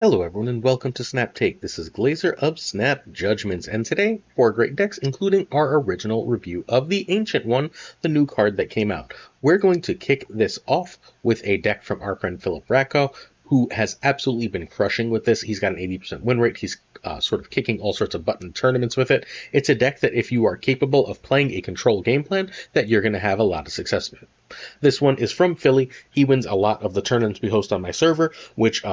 Hello everyone and welcome to Snap Take. This is Glazer of Snap Judgments, and today 4 great decks, including our original review of the Ancient One, the new card that came out. We're going to kick this off with a deck from our friend Philip Ratko, who has absolutely been crushing with this. He's got an 80% win rate. He's sort of kicking all sorts of butt in tournaments with it. It's a deck that if you are capable of playing a control game plan, that you're going to have a lot of success with it. This one is from Philly. He wins a lot of the tournaments we host on my server, which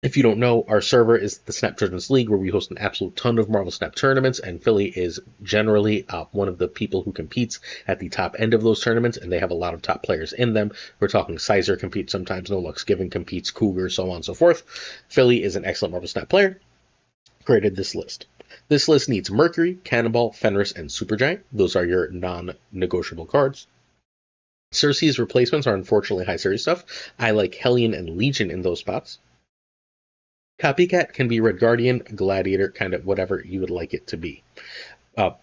if you don't know, our server is the Snap Judgments League, where we host an absolute ton of Marvel Snap tournaments, and Philly is generally one of the people who competes at the top end of those tournaments, and they have a lot of top players in them. We're talking Sizer competes sometimes, No Lux Given competes, Cougar, so on and so forth. Philly is an excellent Marvel Snap player. Created this list. This list needs Mercury, Cannonball, Fenris, and Supergiant. Those are your non-negotiable cards. Cersei's replacements are unfortunately high series stuff. I like Hellion and Legion in those spots. Copycat can be Red Guardian, Gladiator, kind of whatever you would like it to be.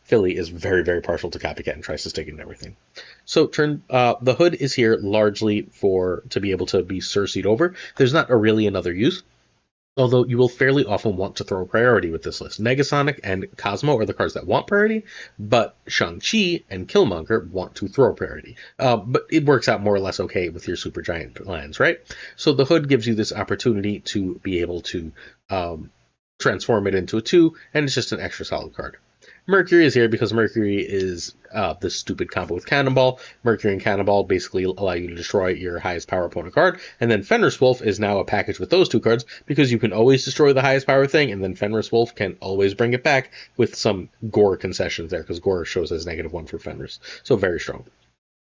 Philly is very, very partial to Copycat and tries to stick it in everything. So the hood is here largely to be able to be Cersei'd over. There's not really another use, although you will fairly often want to throw priority with this list. Negasonic and Cosmo are the cards that want priority, but Shang-Chi and Killmonger want to throw priority. But it works out more or less okay with your Supergiant lands, right? So the hood gives you this opportunity to be able to transform it into a 2, and it's just an extra solid card. Mercury is here because Mercury is the stupid combo with Cannonball. Mercury and Cannonball basically allow you to destroy your highest power opponent card. And then Fenris Wolf is now a package with those two cards because you can always destroy the highest power thing, and then Fenris Wolf can always bring it back with some Gore concessions there, because Gore shows as -1 for Fenris. So very strong.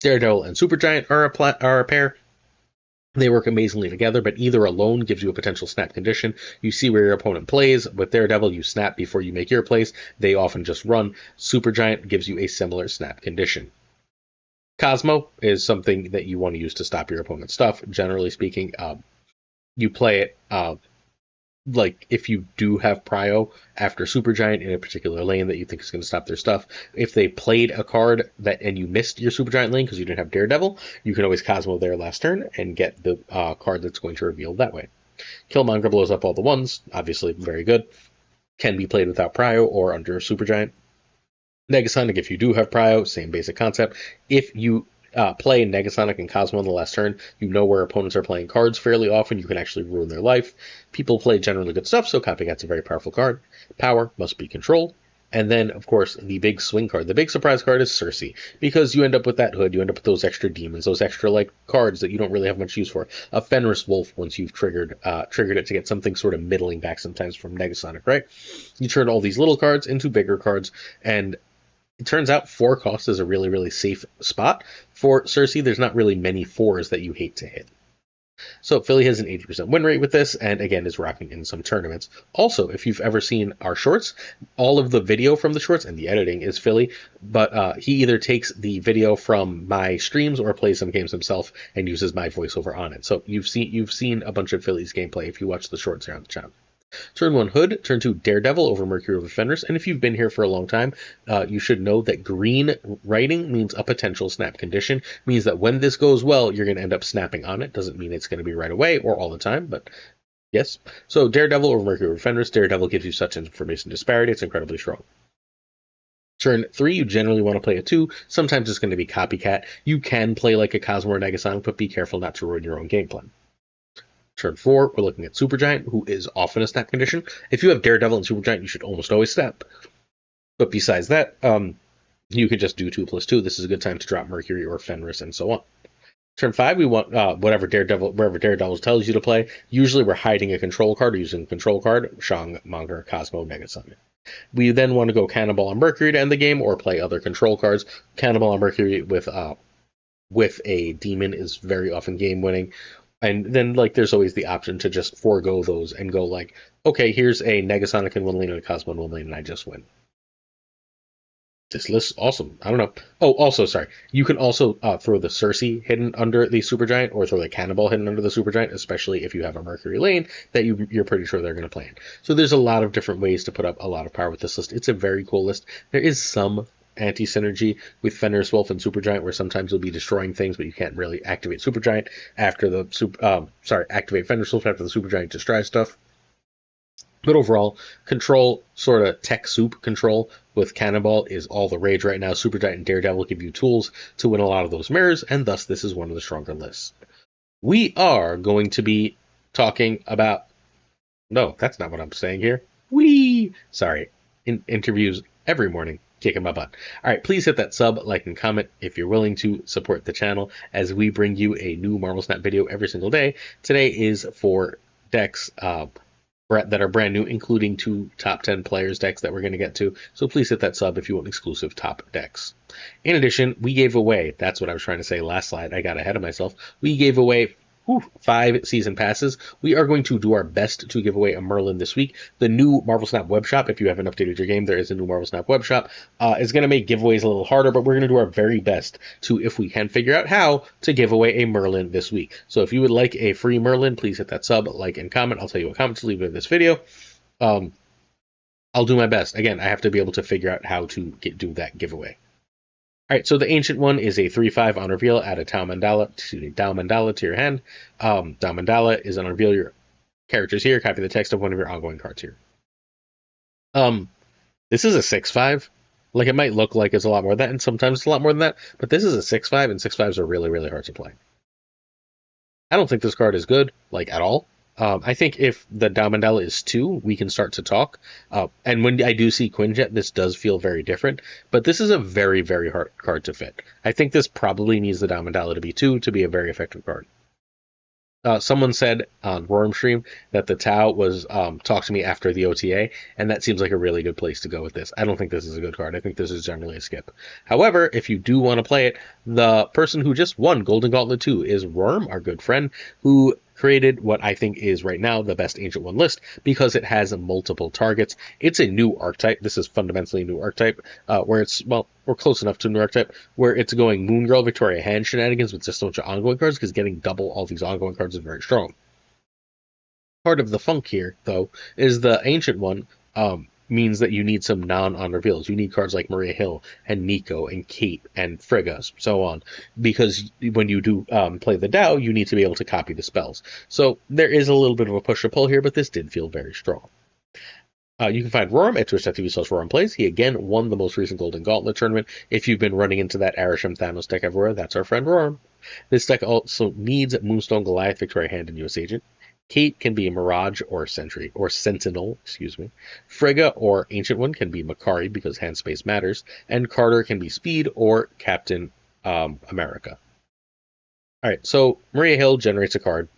Daredevil and Supergiant are a pair. They work amazingly together, but either alone gives you a potential snap condition. You see where your opponent plays. With Daredevil, you snap before you make your plays. They often just run. Supergiant gives you a similar snap condition. Cosmo is something that you want to use to stop your opponent's stuff. Generally speaking, you play it like if you do have prio after Supergiant in a particular lane that you think is going to stop their stuff. If they played a card and you missed your Supergiant lane because you didn't have Daredevil, you can always Cosmo their last turn and get the card that's going to reveal that way. Killmonger blows up all the ones, obviously very good. Can be played without prio or under Supergiant. Negasonic, if you do have prio, same basic concept. If you play Negasonic and Cosmo on the last turn, you know where opponents are playing cards fairly often. You can actually ruin their life. People play generally good stuff, so Copycat's a very powerful card. Power must be control. And then, of course, the big swing card, the big surprise card is Cersei, because you end up with that hood, you end up with those extra demons, those extra cards that you don't really have much use for. A Fenris Wolf, once you've triggered it to get something sort of middling back sometimes from Negasonic, right? You turn all these little cards into bigger cards, and it turns out 4 cost is a really, really safe spot. For Cersei, there's not really many 4s that you hate to hit. So Philly has an 80% win rate with this, and again is rocking in some tournaments. Also, if you've ever seen our shorts, all of the video from the shorts and the editing is Philly, but he either takes the video from my streams or plays some games himself and uses my voiceover on it. So you've seen a bunch of Philly's gameplay if you watch the shorts here on the channel. Turn 1 Hood, turn 2 Daredevil over Mercury over Fenris, and if you've been here for a long time, you should know that green writing means a potential snap condition, means that when this goes well, you're going to end up snapping on it. Doesn't mean it's going to be right away or all the time, but yes. So Daredevil over Mercury over Fenris, Daredevil gives you such information disparity, it's incredibly strong. Turn 3, you generally want to play a 2. Sometimes it's going to be Copycat. You can play like a Cosmo or Negasonic, but be careful not to ruin your own game plan. Turn 4, we're looking at Supergiant, who is often a snap condition. If you have Daredevil and Supergiant, you should almost always snap. But besides that, you could just do 2+2. This is a good time to drop Mercury or Fenris and so on. Turn 5, we want wherever Daredevil tells you to play. Usually we're hiding a control card or using a control card. Shang, Monger, Cosmo, Negasonic. We then want to go Cannonball on Mercury to end the game or play other control cards. Cannonball on Mercury with a demon is very often game winning. And then, there's always the option to just forego those and go okay, here's a Negasonic in 1 lane and a Cosmo in 1 lane, and I just win. This list's awesome. I don't know. Oh, also, sorry. You can also throw the Cersei hidden under the Supergiant or throw the Cannonball hidden under the Supergiant, especially if you have a Mercury lane that you're pretty sure they're going to play in. So there's a lot of different ways to put up a lot of power with this list. It's a very cool list. There is some anti-synergy with Fenris Wolf and Supergiant, where sometimes you'll be destroying things, but you can't really activate Supergiant after the activate Fenris Wolf after the Supergiant destroys stuff. But overall, control, sort of tech soup control with Cannonball is all the rage right now. Supergiant and Daredevil give you tools to win a lot of those mirrors, and thus this is one of the stronger lists. We are going to be talking about... No, that's not what I'm saying here. Sorry. Interviews every morning, kicking my butt. All right, please hit that sub, like, and comment if you're willing to support the channel as we bring you a new Marvel Snap video every single day. Today is for decks that are brand new, including 2 top 10 players decks that we're going to get to. So please hit that sub if you want exclusive top decks. In addition, we gave away, that's what I was trying to say last slide, I got ahead of myself. We gave away 5 season passes. We are going to do our best to give away a Merlin this week. The new Marvel Snap web shop, if you haven't updated your game, there is a new Marvel Snap web shop, is going to make giveaways a little harder, but we're going to do our very best to, if we can figure out how, to give away a Merlin this week. So if you would like a free Merlin, please hit that sub, like, and comment. I'll tell you what comments to leave in this video. I'll do my best. Again, I have to be able to figure out how to do that giveaway. All right, so the Ancient one is a 3/5 on reveal. Add a Tau Mandala to your hand. Tau Mandala is on reveal your characters here. Copy the text of one of your ongoing cards here. This is a 6/5. Like, it might look like it's a lot more than that, and sometimes it's a lot more than that, but this is a 6/5, and 6/5s are really, really hard to play. I don't think this card is good, like, at all. I think if the Tau Mandala is 2, we can start to talk. And when I do see Quinjet, this does feel very different. But this is a very, very hard card to fit. I think this probably needs the Tau Mandala to be 2 to be a very effective card. Someone said on Roram Stream that the Tau was talk to me after the OTA, and that seems like a really good place to go with this. I don't think this is a good card. I think this is generally a skip. However, if you do want to play it, the person who just won Golden Gauntlet 2 is Worm, our good friend, who created what I think is right now the best Ancient One list because it has multiple targets. It's a new archetype. This is fundamentally a new archetype where it's, well, we're close enough to a new archetype where it's going Moon Girl, Victoria Hand shenanigans with just a bunch of ongoing cards because getting double all these ongoing cards is very strong. Part of the funk here, though, is the Ancient One means that you need some non-on reveals. You need cards like Maria Hill and Nico and Kate and Frigga, so on, because when you do play the Tau, you need to be able to copy the spells. So there is a little bit of a push or pull here, but this did feel very strong. You can find Roram at Twitch.tv/Roram Plays. He again won the most recent Golden Gauntlet tournament. If you've been running into that Arishem Thanos deck everywhere, that's our friend Roram. This deck also needs Moonstone, Goliath, Victoria Hand, and US Agent. Kate can be a Mirage or Sentry, or Sentinel, excuse me. Frigga or Ancient One can be Makari because hand space matters. And Carter can be Speed or Captain America. Alright, so Maria Hill generates a card.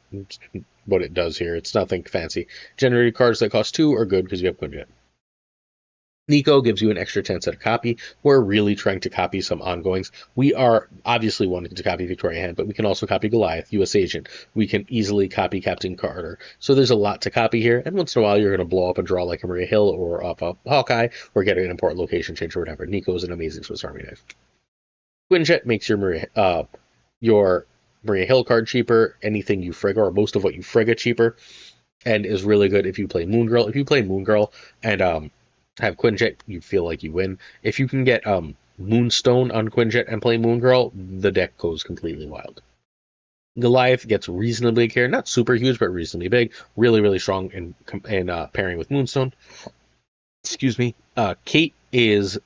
What it does here, it's nothing fancy. Generated cards that cost 2 are good because you have Quinjet. Nico gives you an extra 10 set of copy. We're really trying to copy some ongoings. We are obviously wanting to copy Victoria Hand, but we can also copy Goliath, US Agent. We can easily copy Captain Carter. So there's a lot to copy here, and once in a while you're going to blow up and draw like a Maria Hill or off a Hawkeye, or get an important location change or whatever. Nico is an amazing Swiss Army knife. Quinjet makes your Maria Hill card cheaper, anything you Frigga, or most of what you Frigga cheaper, and is really good if you play Moon Girl. If you play Moon Girl and have Quinjet, you feel like you win. If you can get Moonstone on Quinjet and play Moon Girl, the deck goes completely wild. Goliath gets reasonably big here, not super huge, but reasonably big. Really, really strong in pairing with Moonstone. Excuse me. Kate is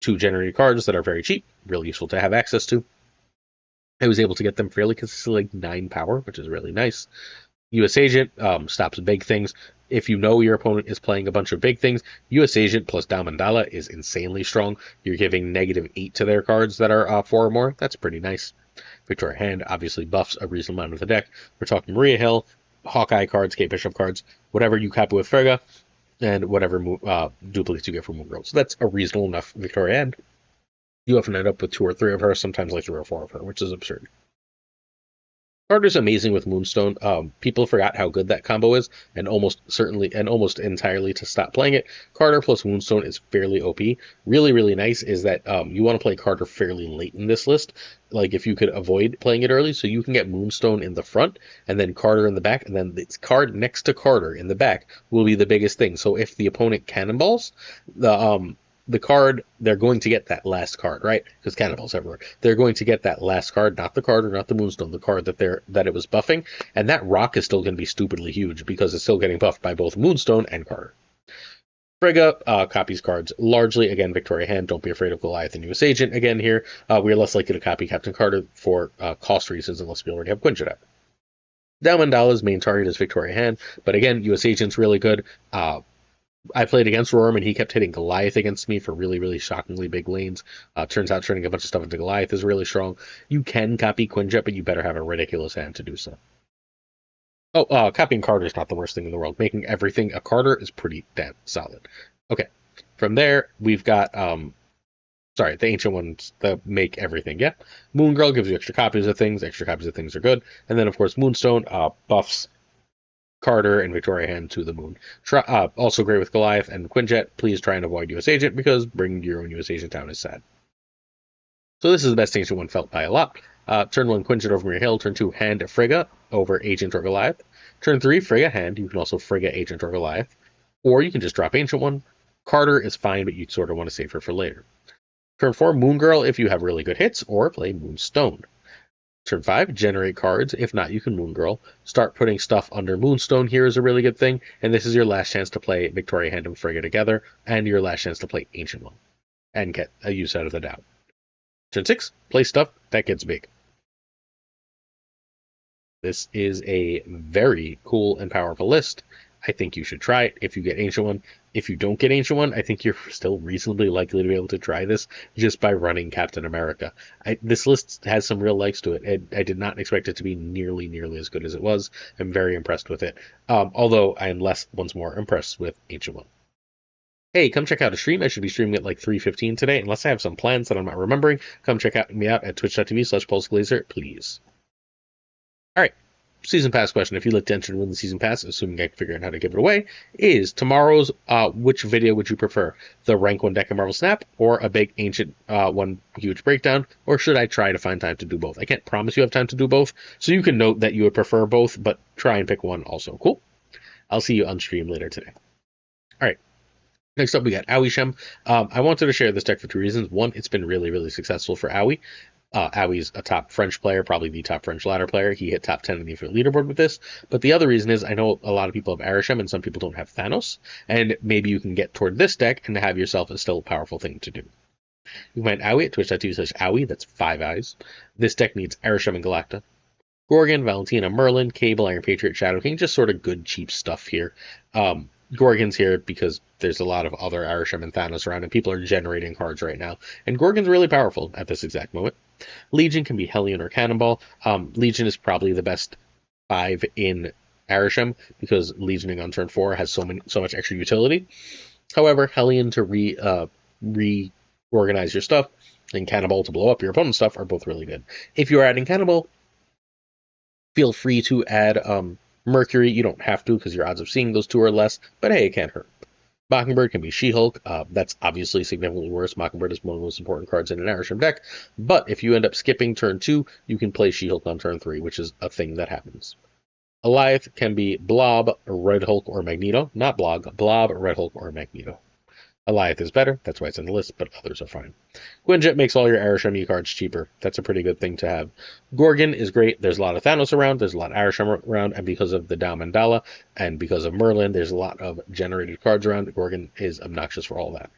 2 generated cards that are very cheap, really useful to have access to. I was able to get them fairly consistently, like 9 power, which is really nice. US Agent stops big things. If you know your opponent is playing a bunch of big things, US Agent plus Tau Mandala is insanely strong. You're giving -8 to their cards that are 4 or more. That's pretty nice. Victoria Hand obviously buffs a reasonable amount of the deck. We're talking Maria Hill, Hawkeye cards, Kate Bishop cards, whatever you copy with Frigga, and whatever duplicates you get from Moon Girl. So that's a reasonable enough Victoria Hand. You often end up with 2 or 3 of her, sometimes like 3 or 4 of her, which is absurd. Carter's amazing with Moonstone. People forgot how good that combo is, and almost entirely to stop playing it. Carter plus Moonstone is fairly OP. Really, really nice is that you want to play Carter fairly late in this list. Like if you could avoid playing it early, so you can get Moonstone in the front, and then Carter in the back, and then its card next to Carter in the back will be the biggest thing. So if the opponent cannonballs, the card, they're going to get that last card, right? Because cannonballs everywhere. They're going to get that last card, not the card or not the Moonstone, the card that it was buffing, and that rock is still going to be stupidly huge because it's still getting buffed by both Moonstone and Carter. Frigga copies cards largely. Again, Victoria Hand, don't be afraid of Goliath and US Agent. Again here, we are less likely to copy Captain Carter for cost reasons unless we already have Quinjet out. Mandala's main target is Victoria Hand, but again, US Agent's really good. I played against Roram, and he kept hitting Goliath against me for really, really shockingly big lanes. Turns out turning a bunch of stuff into Goliath is really strong. You can copy Quinjet, but you better have a ridiculous hand to do so. Oh, copying Carter is not the worst thing in the world. Making everything a Carter is pretty damn solid. Okay, from there, we've got, the ancient ones that make everything, yeah? Moon Girl gives you extra copies of things. Extra copies of things are good. And then, of course, Moonstone buffs Carter and Victoria Hand to the moon. Also great with Goliath and Quinjet. Please try and avoid US Agent because bringing your own US Agent down is sad. So this is the best ancient one felt by a lot. Turn 1, Quinjet over your hill. Turn 2, Hand Frigga over Agent or Goliath. Turn 3, Frigga Hand. You can also Frigga Agent or Goliath. Or you can just drop Ancient one. Carter is fine, but you sort of want to save her for later. Turn 4, Moon Girl if you have really good hits, or play Moonstone. Turn 5, generate cards. If not, you can Moon Girl. Start putting stuff under Moonstone here is a really good thing. And this is your last chance to play Victoria Hand and Frigga together, and your last chance to play Ancient one. And get a use out of the doubt. Turn 6, play stuff that gets big. This is a very cool and powerful list. I think you should try it if you get Ancient one. If you don't get Ancient one, I think you're still reasonably likely to be able to try this just by running Captain America. This list has some real likes to it. I did not expect it to be nearly as good as it was. I'm very impressed with it. Although I am once more impressed with Ancient one. Hey, come check out a stream. I should be streaming at like 3:15 today. Unless I have some plans that I'm not remembering, come check me out at twitch.tv/PulseGlazer, please. All right. Season Pass question. If you looked to enter to win the Season Pass, assuming I can figure out how to give it away, is tomorrow's which video would you prefer? The rank 1 deck of Marvel Snap, or a big ancient one huge breakdown, or should I try to find time to do both? I can't promise you have time to do both, so you can note that you would prefer both, but try and pick one also. Cool? I'll see you on stream later today. All right. Next up, we got Arishem. I wanted to share this deck for 2 reasons. One, it's been really successful for Awi. Awi's a top French player, probably the top French ladder player. He hit top 10 in the Infinite Leaderboard with this. But the other reason is I know a lot of people have Arishem and some people don't have Thanos. And maybe you can get toward this deck and have yourself a still powerful thing to do. You can find Awi at twitch.tv/Awi. That's 5 eyes. This deck needs Arishem and Galacta, Gorgon, Valentina, Merlin, Cable, Iron Patriot, Shadow King. Just sort of good, cheap stuff here. Gorgon's here because there's a lot of other Arishem and Thanos around, and people are generating cards right now. And Gorgon's really powerful at this exact moment. Legion can be Hellion or Cannonball. Legion is probably the best 5 in Arishem because Legioning on turn 4 has so much extra utility. However, Hellion to reorganize your stuff and Cannonball to blow up your opponent's stuff are both really good. If you're adding Cannonball, feel free to add Mercury. You don't have to because your odds of seeing those 2 are less, but hey, it can't hurt. Mockingbird can be She-Hulk. That's obviously significantly worse. Mockingbird is one of the most important cards in an Arishem deck, but if you end up skipping turn 2, you can play She-Hulk on turn 3, which is a thing that happens. Goliath can be Blob, Red Hulk, or Magneto. Not Blob, Red Hulk, or Magneto. Goliath is better, that's why it's on the list, but others are fine. Quinjet makes all your Arishem cards cheaper. That's a pretty good thing to have. Gorgon is great. There's a lot of Thanos around, there's a lot of Arishem around, and because of the Dao Mandala, and because of Merlin, there's a lot of generated cards around. Gorgon is obnoxious for all that.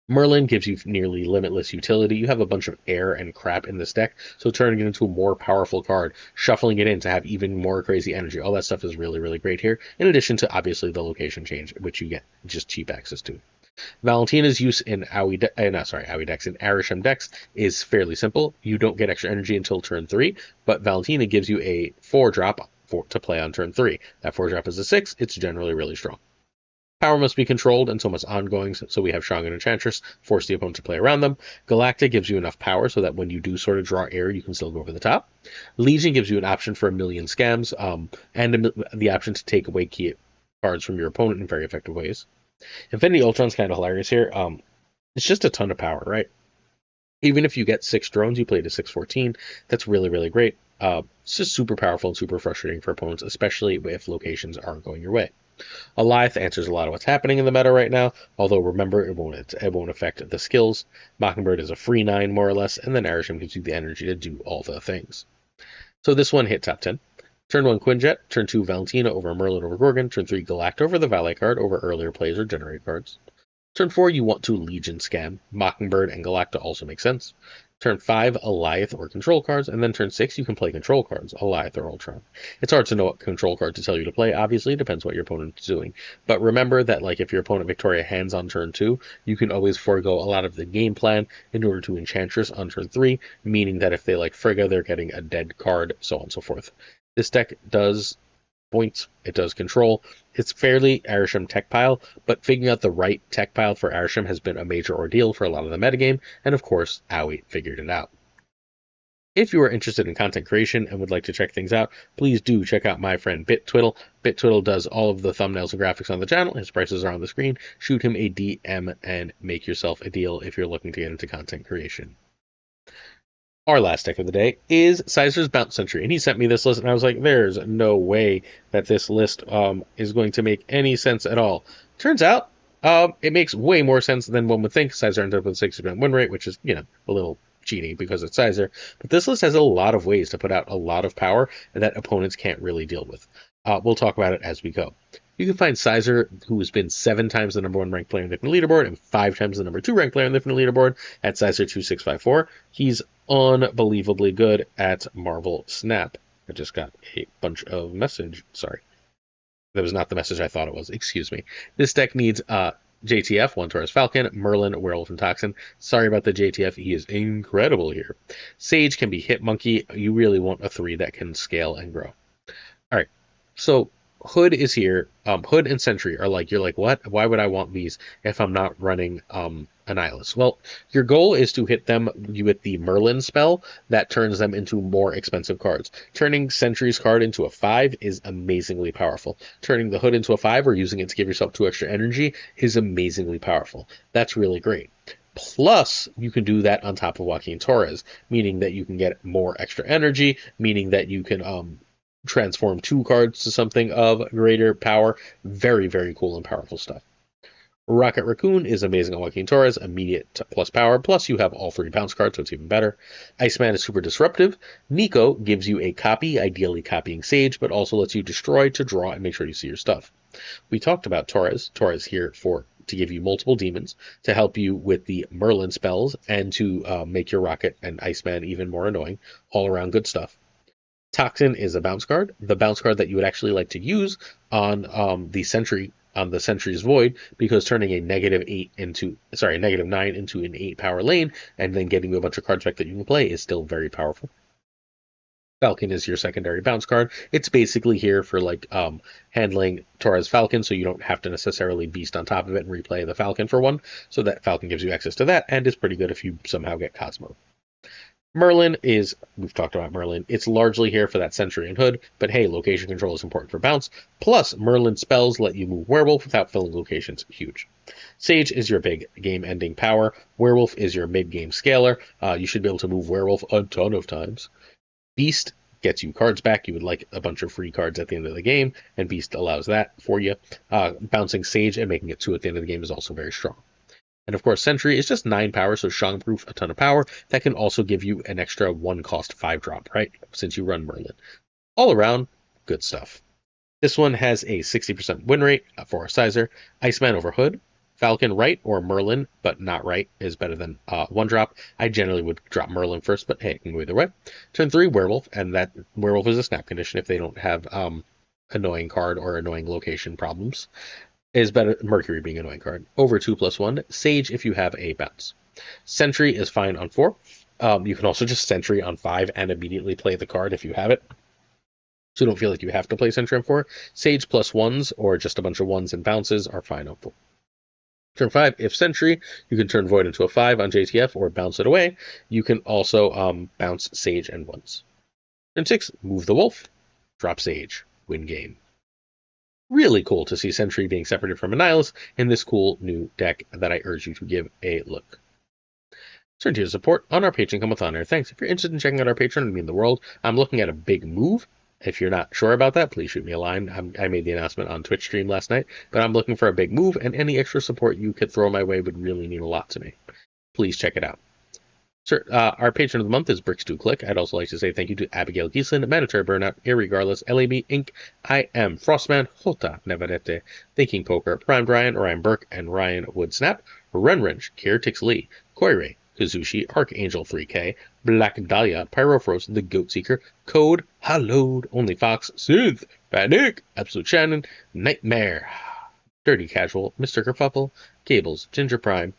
Merlin gives you nearly limitless utility. You have a bunch of air and crap in this deck, so turning it into a more powerful card, shuffling it in to have even more crazy energy, all that stuff is really great here, in addition to obviously the location change, which you get just cheap access to. Valentina's use in Arishem decks is fairly simple. You don't get extra energy until turn 3, but Valentina gives you a 4-drop to play on turn 3. That 4-drop is a 6. It's generally really strong. Power must be controlled and so must ongoings, so we have Strong and Enchantress, force the opponent to play around them. Galacta gives you enough power so that when you do sort of draw air, you can still go over the top. Legion gives you an option for 1,000,000 scams, and the option to take away key cards from your opponent in very effective ways. Infinity Ultron's kind of hilarious here. It's just a ton of power, right? Even if you get 6 drones, you play to 614. That's really great. It's just super powerful and super frustrating for opponents, especially if locations aren't going your way. Alioth answers a lot of what's happening in the meta right now, although remember, it won't affect the skills. Mockingbird is a free 9, more or less, and then Arishem gives you the energy to do all the things. So this one hit top 10. Turn 1 Quinjet, turn 2 Valentina over Merlin over Gorgon, turn 3 Galacta over the Valet card over earlier plays or generate cards. Turn 4 you want to Legion Scam. Mockingbird and Galacta also make sense. Turn 5 Alioth or control cards, and then turn 6 you can play control cards, Alioth or Ultron. It's hard to know what control card to tell you to play, obviously, it depends what your opponent is doing. But remember that like if your opponent Victoria hands on turn 2, you can always forego a lot of the game plan in order to Enchantress on turn 3, meaning that if they like Frigga, they're getting a dead card, so on and so forth. This deck does points, it does control. It's fairly Arishem tech pile, but figuring out the right tech pile for Arishem has been a major ordeal for a lot of the metagame, and of course, Owie figured it out. If you are interested in content creation and would like to check things out, please do check out my friend BitTwiddle. BitTwiddle does all of the thumbnails and graphics on the channel. His prices are on the screen. Shoot him a DM and make yourself a deal if you're looking to get into content creation. Our last deck of the day is Sizer's Bounce Sentry, and he sent me this list, and I was like, there's no way that this list is going to make any sense at all. Turns out, it makes way more sense than one would think. Sizer ended up with a 60% win rate, which is, a little cheating because it's Sizer, but this list has a lot of ways to put out a lot of power that opponents can't really deal with. We'll talk about it as we go. You can find Sizer, who has been 7 times the number 1 ranked player in the different leaderboard and 5 times the number 2 ranked player in the different leaderboard at Sizer2654. He's unbelievably good at Marvel Snap. I just got a bunch of message. Sorry. That was not the message I thought it was. Excuse me. This deck needs JTF, 1 Taurus Falcon, Merlin, Werewolf, and Toxin. Sorry about the JTF. He is incredible here. Sage can be Hit Monkey. You really want a 3 that can scale and grow. All right. So Hood is here. Hood and Sentry are like, you're like, what? Why would I want these if I'm not running Annihilus? Well, your goal is to hit them with the Merlin spell that turns them into more expensive cards. Turning Sentry's card into a 5 is amazingly powerful. Turning the Hood into a 5 or using it to give yourself 2 extra energy is amazingly powerful. That's really great. Plus, you can do that on top of Joaquin Torres, meaning that you can get more extra energy, meaning that you can transform 2 cards to something of greater power. Very, very cool and powerful stuff. Rocket Raccoon is amazing on Joaquin Torres, immediate plus power, plus you have all 3 bounce cards, so it's even better. Iceman is super disruptive. Nico gives you a copy, ideally copying Sage, but also lets you destroy to draw and make sure you see your stuff. We talked about Torres. Torres here to give you multiple demons, to help you with the Merlin spells, and to make your Rocket and Iceman even more annoying. All around good stuff. Toxin is a bounce card, the bounce card that you would actually like to use on the Sentry, on the Sentry's Void, because turning a -9 into an 8 power lane, and then getting you a bunch of cards back that you can play is still very powerful. Falcon is your secondary bounce card. It's basically here for like handling Torres Falcon, so you don't have to necessarily beast on top of it and replay the Falcon for 1, so that Falcon gives you access to that, and is pretty good if you somehow get Cosmo. Merlin is, we've talked about Merlin, it's largely here for that Sentry and Hood, but hey, location control is important for bounce, plus Merlin spells let you move Werewolf without filling locations, huge. Sage is your big game-ending power, Werewolf is your mid-game scaler, you should be able to move Werewolf a ton of times. Beast gets you cards back, you would like a bunch of free cards at the end of the game, and Beast allows that for you. Bouncing Sage and making it 2 at the end of the game is also very strong. And of course, Sentry is just 9 power, so Shang-proof, a ton of power. That can also give you an extra 1 cost 5 drop, right? Since you run Merlin. All around, good stuff. This one has a 60% win rate for Sizer. Iceman over Hood. Falcon right or Merlin, but not right, is better than 1 drop. I generally would drop Merlin first, but hey, it can go either way. Turn 3, Werewolf, and that Werewolf is a snap condition if they don't have annoying card or annoying location problems. Is better, Mercury being an annoying card. Over 2+1, Sage if you have a bounce. Sentry is fine on 4. You can also just Sentry on 5 and immediately play the card if you have it. So don't feel like you have to play Sentry on 4. Sage +1s or just a bunch of 1s and bounces are fine on 4. Turn 5, if Sentry, you can turn Void into a 5 on JTF or bounce it away. You can also bounce Sage and 1s. Turn 6, move the Wolf, drop Sage, win game. Really cool to see Sentry being separated from Annihilus in this cool new deck that I urge you to give a look. Turn to your support on our Patreon. Come with honor. Thanks. If you're interested in checking out our Patreon, it would mean the world. I'm looking at a big move, If you're not sure about that, please shoot me a line. I made the announcement on Twitch stream last night, but I'm looking for a big move, and any extra support you could throw my way would really mean a lot to me. Please check it out. Sir, our patron of the month is Bricks2Click. I'd also like to say thank you to Abigail Giesland, Mandatory Burnout, Irregardless, LAB Inc., I Am Frostman, Jota Nevarete, Thinking Poker, Prime Brian, Ryan Burke, and Ryan Woodsnap, Renwrench, Kier Lee, Koirei, Kazushi, Archangel 3K, Black Dahlia, Pyrofrost, The Goat Seeker, Code, Hallowed, Only Fox, Synth, Bad Nick, Absolute Shannon, Nightmare, Dirty Casual, Mr. Kerfuffle, Cables, Ginger Prime,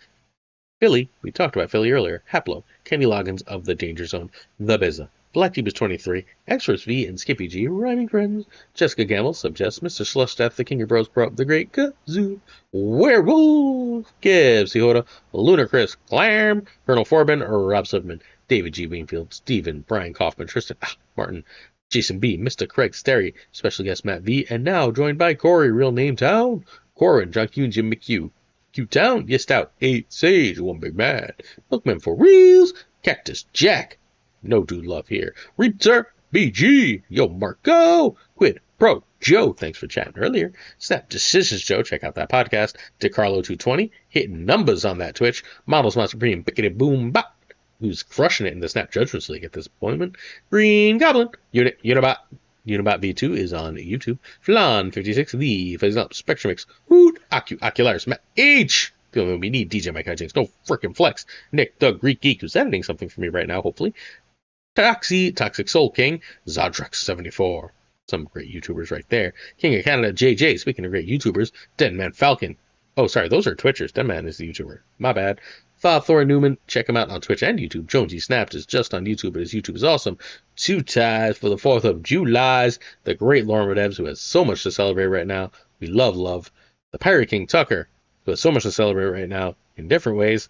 Philly, we talked about Philly earlier, Haplo, Kenny Loggins of The Danger Zone, The Bizza, Black Deep is 23, Extras V and Skippy G, Rhyming Friends, Jessica Gamble, Subjust, Mr. Slush Death, The King of Bros Pro, The Great Kazoo, Werewolf, Gibbs, Hoda, Lunar Chris, Clam, Colonel Forbin, Rob Subman, David G. Wingfield, Steven, Brian Kaufman, Tristan, Martin, Jason B., Mr. Craig Sterry, special guest Matt V., and now joined by Corey, Real Name Town, Corin, John Q, and Jim McHugh. Q-Town, Yes Stout, 8 Sage, 1 Big Mad, Milkman for Reels, Cactus Jack, No Dude Love here, Reader, BG, Yo Marco, Quid Pro Joe, thanks for chatting earlier, Snap Decisions Joe, check out that podcast, DeCarlo220, hitting numbers on that Twitch, Models Not Supreme, Bickety Boom Bop, who's crushing it in the Snap Judgments League at this appointment, Green Goblin, Unibot V2 is on YouTube. Flan56, The Phasing Up, Spectrumix, Hoot, Ocularis, Matt H. We need DJ Mike Hijinks, no frickin' flex. Nick, the Greek Geek, who's editing something for me right now, hopefully. Toxic Soul King, Zodrex74. Some great YouTubers right there. King of Canada, JJ, speaking of great YouTubers, Deadman Falcon. Oh, sorry, those are Twitchers. Deadman is the YouTuber. My bad. Thor Newman, check him out on Twitch and YouTube. Jonesy Snapped is just on YouTube, but his YouTube is awesome. Two ties for the 4th of July. The great Lauren Redebs, who has so much to celebrate right now. We love. The Pirate King Tucker, who has so much to celebrate right now in different ways.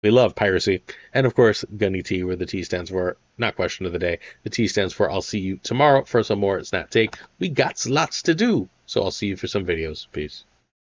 We love piracy. And of course, Gunny T, where the T stands for, not question of the day. The T stands for I'll see you tomorrow for some more Snap Take. We got lots to do, so I'll see you for some videos. Peace.